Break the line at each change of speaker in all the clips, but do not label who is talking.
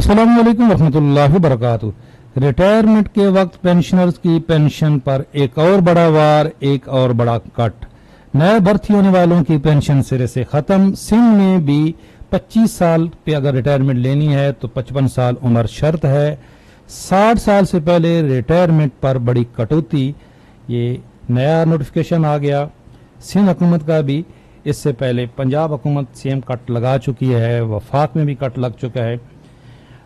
अस्सलाम वालेकुम रहमतुल्लाहि व बरकातुहू। रिटायरमेंट के वक्त पेंशनर्स की पेंशन पर एक और बड़ा वार, एक और बड़ा कट। नए भर्ती होने वालों की पेंशन सिरे से खत्म। सिंध में भी 25 साल पे अगर रिटायरमेंट लेनी है तो 55 साल उम्र शर्त है। 60 साल से पहले रिटायरमेंट पर बड़ी कटौती, ये नया नोटिफिकेशन आ गया। सिंध हुकूमत का भी इससे पहले पंजाब हुकूमत सेम कट लगा चुकी है, वफाक में भी कट लग चुका है।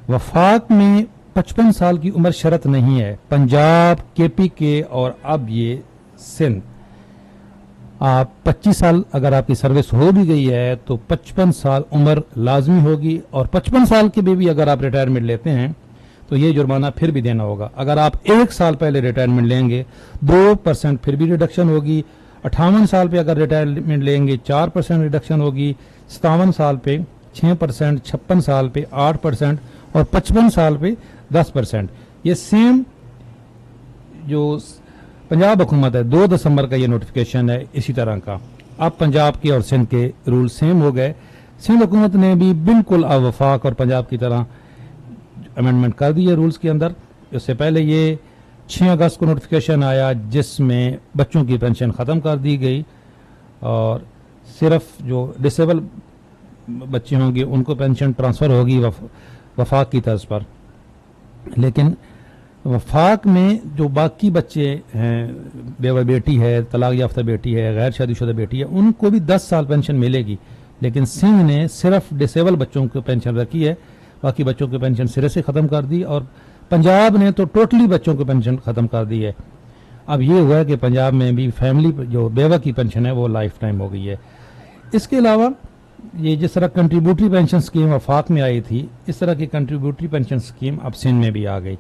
वफाक में 55 साल की उम्र शर्त नहीं है, पंजाब, KPK और अब ये सिंध। आप 25 साल अगर आपकी सर्विस हो भी गई है तो 55 साल उम्र लाजमी होगी, और 55 साल के भी अगर आप रिटायरमेंट लेते हैं तो ये जुर्माना फिर भी देना होगा। अगर आप 1 साल पहले रिटायरमेंट लेंगे 2% फिर भी रिडक्शन होगी। 58 साल पे अगर रिटायरमेंट लेंगे 4% रिडक्शन होगी। 57 साल पे 6%, 56 साल पे 8% और 55 साल पे 10%। ये सेम जो पंजाब हुकूमत है, 2 दिसंबर का ये नोटिफिकेशन है इसी तरह का। अब पंजाब के और सिंध के रूल सेम हो गए। सिंध हुकूमत ने भी बिल्कुल अब वफाक और पंजाब की तरह अमेंडमेंट कर दी है रूल्स के अंदर। इससे पहले ये 6 अगस्त को नोटिफिकेशन आया जिसमें बच्चों की पेंशन ख़त्म कर दी गई, और सिर्फ जो डिसेबल बच्चे होंगे उनको पेंशन ट्रांसफ़र होगी वफाक की तर्ज पर। लेकिन वफाक में जो बाकी बच्चे हैं, बेवा बेटी है, तलाक याफ्ता बेटी है, गैर शादीशुदा बेटी है, उनको भी 10 साल पेंशन मिलेगी। लेकिन सिंध ने सिर्फ डिसेबल बच्चों को पेंशन रखी है, बाकी बच्चों की पेंशन सिरे से ख़त्म कर दी। और पंजाब ने तो टोटली बच्चों की पेंशन ख़त्म कर दी है। अब ये हुआ है कि पंजाब में भी फैमिली जो बेवा की पेंशन है वो लाइफ टाइम हो गई है। इसके अलावा ये जिस तरह कंट्रीब्यूटरी पेंशन स्कीम वफाक में आई थी, इस तरह की कंट्रीब्यूटरी पेंशन स्कीम अब सिंध में भी आ गई।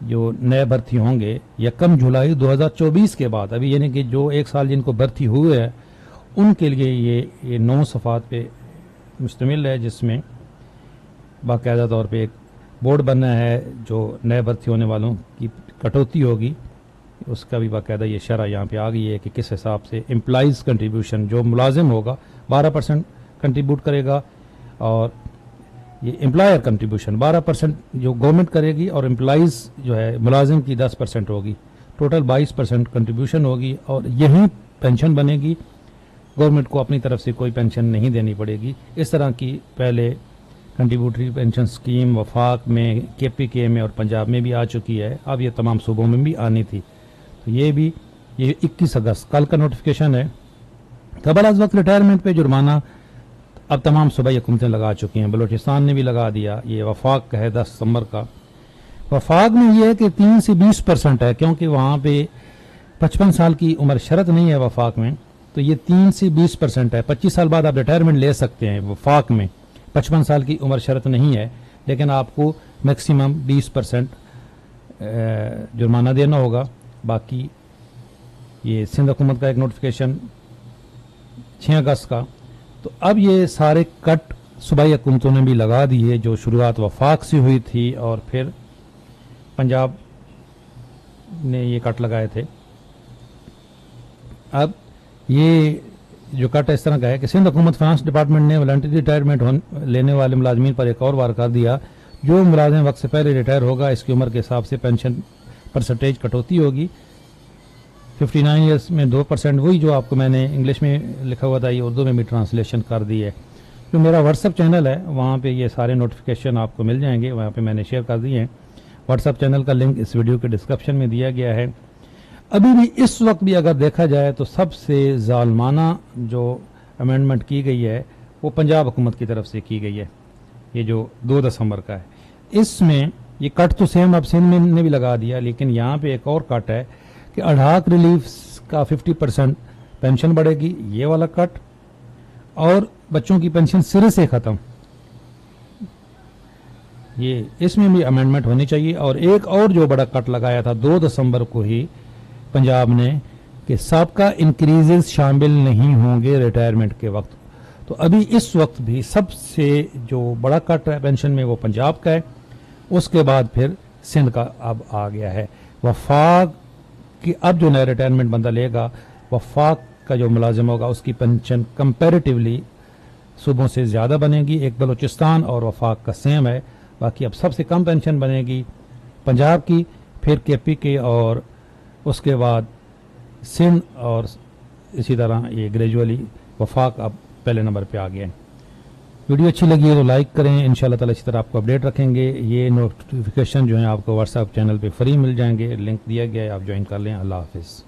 जो नए भर्ती होंगे 1 जुलाई 2024 के बाद, अभी यानी कि जो 1 साल जिनको भर्ती हुए है उनके लिए ये 9 सफ़ात पे मुश्तमिल है, जिसमें बाकायदा तौर पे एक बोर्ड बनना है जो नए भर्ती होने वालों की कटौती होगी, उसका भी बाकायदा ये शरह यहाँ पे आ गई है कि किस हिसाब से एम्प्लॉइज़ कंट्रीब्यूशन, जो मुलाजिम होगा 12% कंट्रीब्यूट करेगा, और ये एम्प्लॉयर कंट्रीब्यूशन 12% जो गवर्नमेंट करेगी, और एम्प्लॉइज़ जो है मुलाजिम की 10% होगी। टोटल 22% कंट्रीब्यूशन होगी, और यही पेंशन बनेगी। गवर्नमेंट को अपनी तरफ से कोई पेंशन नहीं देनी पड़ेगी। इस तरह की पहले कंट्रीब्यूटरी पेंशन स्कीम वफाक में, KPK में और पंजाब में भी आ चुकी है। अब ये तमाम सूबों में भी आनी थी। तो ये 21 अगस्त कल का नोटिफिकेशन है। कबल अज़ वक्त रिटायरमेंट पे जुर्माना अब तमाम सूबाई हुकूमतें लगा चुकी हैं। बलूचिस्तान ने भी लगा दिया। ये वफाक का है 10 दिसंबर का। वफाक में ये है कि 3 से 20% है, क्योंकि वहाँ पे 55 साल की उम्र शर्त नहीं है वफाक में, तो ये 3 से 20% है। 25 साल बाद आप रिटायरमेंट ले सकते हैं वफाक में। 55 साल की उम्र शर्त नहीं है, लेकिन आपको मैक्सिमम 20% जुर्माना देना होगा। बाकी ये सिंध हुकूमत का एक नोटिफिकेशन 6 अगस्त का। तो अब ये सारे कट सूबाई हुकूमतों ने भी लगा दिए, जो शुरुआत वफाक से हुई थी और फिर पंजाब ने ये कट लगाए थे। अब ये जो कट इस तरह का है कि सिंध हुकूमत फाइनेंस डिपार्टमेंट ने वॉलंटरी रिटायरमेंट लेने वाले मुलाजमीन पर एक और वार कर दिया। जो मुलाजिम वक्त से पहले रिटायर होगा, इसकी उम्र के हिसाब से पेंशन परसेंटेज कटौती होगी। 59 ईयर्स में 2%, वही जो आपको मैंने इंग्लिश में लिखा हुआ था, ये उर्दू में भी ट्रांसलेशन कर दी है। जो मेरा व्हाट्सअप चैनल है वहाँ पे ये सारे नोटिफिकेशन आपको मिल जाएंगे, वहाँ पे मैंने शेयर कर दिए हैं। व्हाट्सअप चैनल का लिंक इस वीडियो के डिस्क्रिप्शन में दिया गया है। अभी भी इस वक्त भी अगर देखा जाए तो सबसे जालमाना जो अमेंडमेंट की गई है वो पंजाब हुकूमत की तरफ से की गई है, ये जो 2 दिसंबर का है। इसमें ये कट तो सेम अब सिंध में ने भी लगा दिया, लेकिन यहाँ पे एक और कट है कि अढ़ाक रिलीफ का 50% पेंशन बढ़ेगी, ये वाला कट, और बच्चों की पेंशन सिरे से ख़त्म, ये इसमें भी अमेंडमेंट होनी चाहिए। और एक और जो बड़ा कट लगाया था 2 दिसंबर को ही पंजाब ने, कि सबका इंक्रीजेस शामिल नहीं होंगे रिटायरमेंट के वक्त। तो अभी इस वक्त भी सबसे जो बड़ा कट है पेंशन में वो पंजाब का है, उसके बाद फिर सिंध का अब आ गया है। वफाक की अब जो नया रिटायरमेंट बंदा लेगा, वफाक का जो मुलाजिम होगा उसकी पेंशन कंपैरेटिवली सूबों से ज़्यादा बनेगी। एक बलूचिस्तान और वफाक का सेम है, باقی اب سب سے کم پینشن بنے گی پنجاب کی، پھر کے پی کے، اور اس کے بعد سندھ، اور اسی طرح یہ گریجولی وفاق اب پہلے نمبر پہ آ گیا ہے۔ ویڈیو اچھی لگی ہے تو لائک کریں، انشاءاللہ تعالی اسی طرح آپ کو اپڈیٹ رکھیں گے۔ یہ نوٹیفیکیشن جو ہیں آپ کو واٹس ایپ چینل پہ فری مل جائیں گے، لنک دیا گیا ہے، آپ جوائن کر لیں۔ اللہ حافظ۔